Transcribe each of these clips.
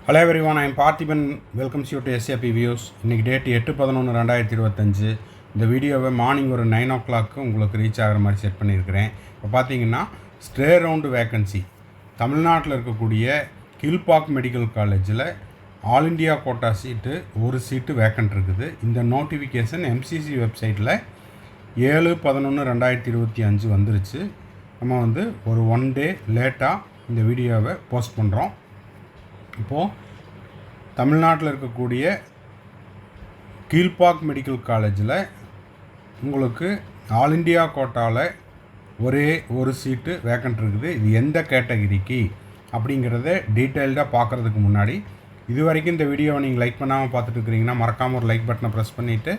Hello everyone, I am Parthiban. Welcomes you to SAP Views. இன்றைக்கி date 8/11/2025. இந்த வீடியோவை morning ஒரு 9 o'clock உங்களுக்கு ரீச் ஆகிற மாதிரி செட் பண்ணியிருக்கிறேன். இப்போ பார்த்தீங்கன்னா ஸ்ட்ரே ரவுண்டு வேக்கன்சி தமிழ்நாட்டில் இருக்கக்கூடிய கீழ்பாக் மெடிக்கல் காலேஜில் ஆல் இண்டியா கோட்டா சீட்டு ஒரு சீட்டு வேக்கன்ட் இருக்குது. இந்த நோட்டிஃபிகேஷன் MCC வெப்சைட்டில் 7/11/2025 வந்துருச்சு. நம்ம ஒரு 1 day லேட்டாக இந்த வீடியோவை போஸ்ட் பண்ணுறோம். இப்போது தமிழ்நாட்டில் இருக்கக்கூடிய கீழ்பாக் மெடிக்கல் காலேஜில் உங்களுக்கு ஆல் இண்டியா கோட்டாவில் ஒரே ஒரு சீட்டு வேக்கன்ட் இருக்குது. இது எந்த கேட்டகிரிக்கு அப்படிங்கிறத டீட்டெயில்டாக பார்க்குறதுக்கு முன்னாடி இது வரைக்கும் இந்த வீடியோவை நீங்கள் லைக் பண்ணாமல் பார்த்துட்டு இருக்கிறீங்கன்னா மறக்காமல் ஒரு லைக் பட்டனை ப்ரெஸ் பண்ணிவிட்டு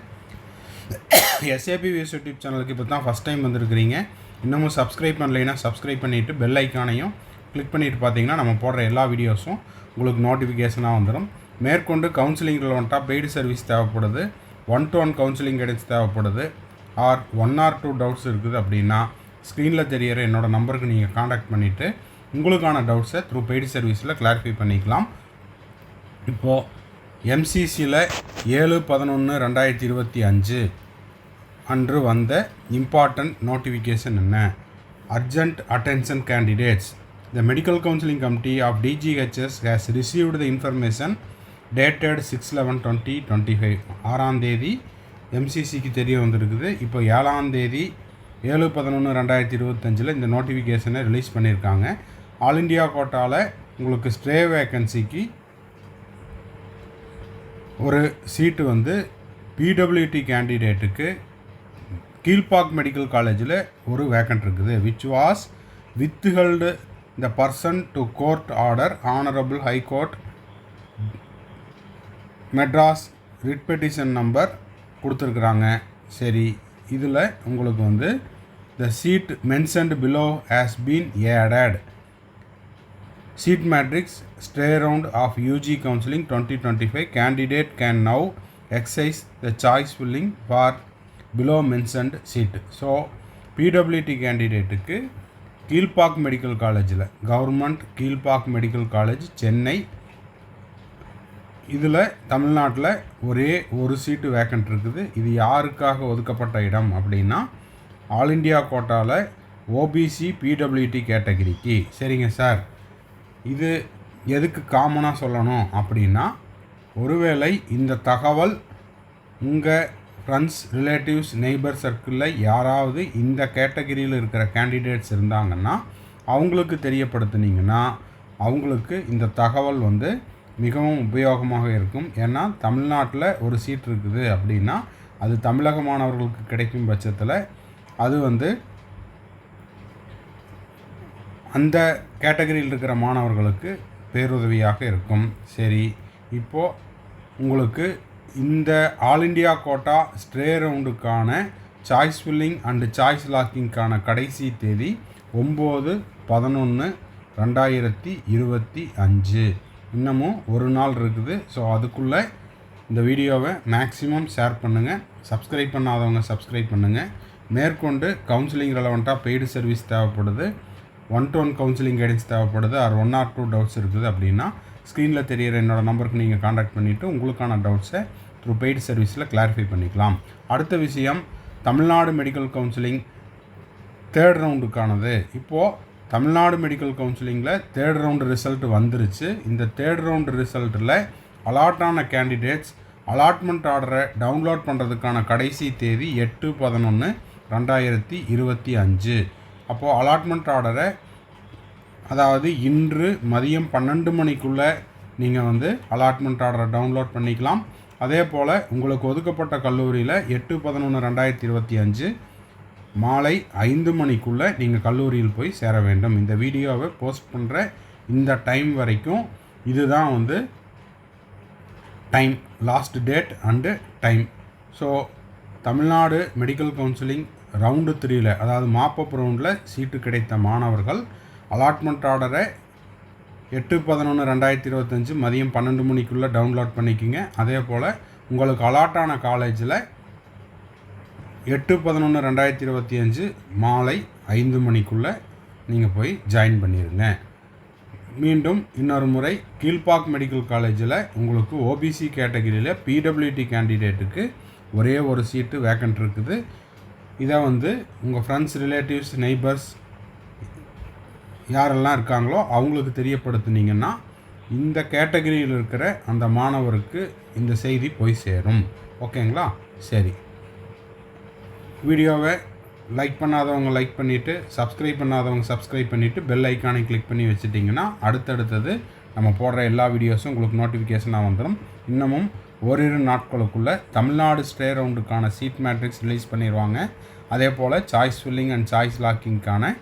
SAP வியூஸ் யூடியூப் சேனலுக்கு இப்போ தான் ஃபஸ்ட் டைம் வந்திருக்கிறீங்க. இன்னமும் சப்ஸ்கிரைப் பண்ணலைன்னா சப்ஸ்கிரைப் பண்ணிவிட்டு பெல் ஐக்கானையும் கிளிக் பண்ணிவிட்டு பார்த்தீங்கன்னா நம்ம போடுற எல்லா வீடியோஸும் உங்களுக்கு நோட்டிஃபிகேஷனாக வந்துடும். மேற்கொண்டு கவுன்சிலிங் ரிலவெண்ட்டாக பெய்டு சர்வீஸ் தேவைப்படுது, 1-to-1 கவுன்சிலிங் கைடன்ஸ் தேவைப்படுது, ஆர் 1 or 2 டவுட்ஸ் இருக்குது அப்படின்னா ஸ்க்ரீனில் தெரியிற என்னோடய நம்பருக்கு நீங்கள் காண்டாக்ட் பண்ணிவிட்டு உங்களுக்கான டவுட்ஸை த்ரூ பெய்டு சர்வீஸில் கிளாரிஃபை பண்ணிக்கலாம். இப்போது MCCயில் 7/11/2025 அன்று வந்த இம்பார்ட்டன்ட் நோட்டிஃபிகேஷன் என்ன? Urgent attention candidates. The Medical Counseling Committee of DGHS has received the information dated 6/11/2025. 6ஆம் தேதி MCCக்கு தெரிய வந்திருக்குது. இப்போ 7ஆம் தேதி 7/11/2025 இந்த நோட்டிஃபிகேஷனை ரிலீஸ் பண்ணியிருக்காங்க. ஆல் இண்டியா கோட்டாவில் உங்களுக்கு ஸ்ட்ரே வேக்கன்சிக்கு ஒரு சீட்டு PWT கேண்டிடேட்டுக்கு கீழ்பாக் மெடிக்கல் காலேஜில் ஒரு வேக்கன்ட் இருக்குது. Which was withheld the person to court order Honorable High Court Madras writ petition number கொடுத்துருக்குறாங்க. சரி, இதில் உங்களுக்கு the seat mentioned below has been added. Seat matrix stray round of UG counseling 2025 candidate can now exercise the choice filling for below mentioned seat. So PWT கேண்டிடேட்டுக்கு Kilpauk medical காலேஜில் government Kilpauk medical college Chennai இதில் தமிழ்நாட்டில் ஒரே ஒரு சீட்டு vacant இருக்குது. இது யாருக்காக ஒதுக்கப்பட்ட இடம் அப்படின்னா ஆல் இண்டியா கோட்டாவில் OBC PWT கேட்டகிரிக்கு. சரிங்க சார், இது எதுக்கு காமனாக சொல்லணும் அப்படின்னா ஒருவேளை இந்த தகவல் உங்கள் ஃப்ரெண்ட்ஸ் ரிலேட்டிவ்ஸ் நெய்பர் சர்க்கிளில் யாராவது இந்த கேட்டகிரியில் இருக்கிற கேண்டிடேட்ஸ் இருந்தாங்கன்னா அவங்களுக்கு தெரியப்படுத்துனீங்கன்னா அவங்களுக்கு இந்த தகவல் மிகவும் உபயோகமாக இருக்கும். ஏன்னா தமிழ்நாட்டில் ஒரு சீட் இருக்குது அப்படின்னா அது தமிழக மாணவர்களுக்கு கிடைக்கும் பட்சத்தில் அது அந்த கேட்டகிரியில் இருக்கிற மாணவர்களுக்கு பேருதவியாக இருக்கும். சரி, இப்போது உங்களுக்கு இந்த ஆல் இண்டியா கோட்டா ஸ்ட்ரே ரவுண்டுக்கான சாய்ஸ் ஃபில்லிங் அண்டு சாய்ஸ் லாக்கிங்கான கடைசி தேதி 9/11/2025. இன்னமும் ஒரு நாள் இருக்குது. ஸோ அதுக்குள்ளே இந்த வீடியோவை மேக்ஸிமம் ஷேர் பண்ணுங்கள். சப்ஸ்கிரைப் பண்ணாதவங்க சப்ஸ்கிரைப் பண்ணுங்கள். மேற்கொண்டு கவுன்சிலிங் ரெலவெண்ட்டாக பெய்டு சர்வீஸ் தேவைப்படுது, 1-to-1 கவுன்சிலிங் கைடன்ஸ் தேவைப்படுது, ஆர் 1 or 2 டவுட்ஸ் இருக்குது அப்படின்னா ஸ்க்ரீனில் தெரிகிற என்னோடய நம்பருக்கு நீங்கள் காண்டாக்ட் பண்ணிவிட்டு உங்களுக்கான டவுட்ஸை த்ரூ பெய்டு சர்வீஸில் கிளாரிஃபை பண்ணிக்கலாம். அடுத்த விஷயம், தமிழ்நாடு மெடிக்கல் கவுன்சிலிங் 3rd ரவுண்டுக்கானது. இப்போது தமிழ்நாடு மெடிக்கல் கவுன்சிலிங்கில் 3rd ரவுண்டு ரிசல்ட் வந்துருச்சு. இந்த 3rd ரவுண்டு ரிசல்ட்டில் அலாட்டான கேண்டிடேட்ஸ் அலாட்மெண்ட் ஆர்டரை டவுன்லோட் பண்ணுறதுக்கான கடைசி தேதி 8/11/2025. அப்போது அலாட்மெண்ட் ஆர்டரை அதாவது இன்று மதியம் 12 மணிக்குள்ளே நீங்கள் அலாட்மெண்ட் ஆர்டரை டவுன்லோட் பண்ணிக்கலாம். அதே போல் உங்களுக்கு ஒதுக்கப்பட்ட கல்லூரியில் 8/11/2025 மாலை 5 மணிக்குள்ளே நீங்கள் கல்லூரியில் போய் சேர வேண்டும். இந்த வீடியோவை போஸ்ட் பண்ணுற இந்த டைம் வரைக்கும் இதுதான் time, last date and time. So Tamil Nadu medical counselling round 3ல் அதாவது மாப்பப் ரவுண்டில் சீட்டு கிடைத்த மாணவர்கள் அலாட்மெண்ட் ஆர்டரை 8/11/2025 மதியம் 12 மணிக்குள்ளே டவுன்லோட் பண்ணிக்கோங்க. அதே போல் உங்களுக்கு அலாட்டான காலேஜில் 8/11/2025 மாலை 5 மணிக்குள்ளே நீங்கள் போய் ஜாயின் பண்ணிடுங்க. மீண்டும் இன்னொரு முறை கீழ்பாக் மெடிக்கல் காலேஜில் உங்களுக்கு ஓபிசி கேட்டகிரியில் பிடபிள்யூடி கேண்டிடேட்டுக்கு ஒரே ஒரு சீட்டு வேக்கண்ட் இருக்குது. இதை உங்கள் ஃப்ரெண்ட்ஸ், ரிலேட்டிவ்ஸ், நெய்பர்ஸ் யாரெல்லாம் இருக்காங்களோ அவங்களுக்கு தெரியப்படுத்துனீங்கன்னா இந்த கேட்டகிரியில் இருக்கிற அந்த மாணவருக்கு இந்த செய்தி போய் சேரும். ஓகேங்களா? சரி, வீடியோவை லைக் பண்ணாதவங்க லைக் பண்ணிவிட்டு, சப்ஸ்கிரைப் பண்ணாதவங்க சப்ஸ்கிரைப் பண்ணிவிட்டு, பெல் ஐக்கானை கிளிக் பண்ணி வச்சுட்டிங்கன்னா அடுத்தடுத்தது நம்ம போடுற எல்லா வீடியோஸும் உங்களுக்கு நோட்டிஃபிகேஷனாக வந்துடும். இன்னமும் ஓரிரு நாட்களுக்குள்ளே தமிழ்நாடு ஸ்டே ரவுண்டுக்கான சீட் மேட்ரிக்ஸ் ரிலீஸ் பண்ணிடுவாங்க. அதே போல் சாய்ஸ் ஃபில்லிங் அண்ட் சாய்ஸ் லாக்கிங்க்கான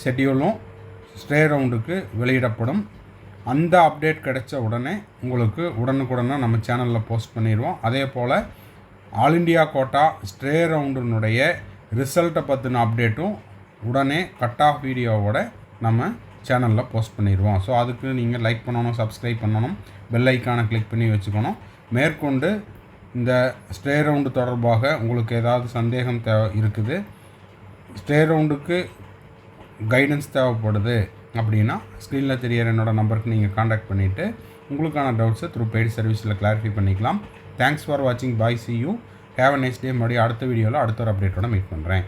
ஷெட்யூலும் ஸ்டே ரவுண்டுக்கு வெளியிடப்படும். அந்த அப்டேட் கிடைச்ச உடனே உங்களுக்கு உடனுக்குடனே நம்ம சேனலில் போஸ்ட் பண்ணிடுவோம். அதே போல் ஆல் இண்டியா கோட்டா ஸ்டே ரவுண்டினுடைய ரிசல்ட்டை பற்றின அப்டேட்டும் உடனே கட் ஆஃப் வீடியோவோட நம்ம சேனலில் போஸ்ட் பண்ணிடுவோம். ஸோ அதுக்கு நீங்கள் லைக் பண்ணணும், சப்ஸ்கிரைப் பண்ணணும், பெல் ஐக்கானை கிளிக் பண்ணி வச்சுக்கணும். மேற்கொண்டு இந்த ஸ்டே ரவுண்டு தொடர்பாக உங்களுக்கு ஏதாவது சந்தேகம் இருக்குது, ஸ்டே ரவுண்டுக்கு கைடன்ஸ் தேவைப்படுது அப்படின்னா ஸ்க்ரீனில் தெரியிற என்னோடய நம்பருக்கு நீங்கள் காண்டாக்ட் பண்ணிவிட்டு உங்களுக்கான டவுட்ஸை த்ரூ பெய்டு சர்வீஸில் கிளாரிஃபை பண்ணிக்கலாம். தேங்க்ஸ் ஃபார் வாட்சிங். Bye, see you, have a nice day. மறுபடியும் அடுத்த வீடியோவில் அடுத்த ஒரு அப்டேட்டோட மீட் பண்ணுறேன்.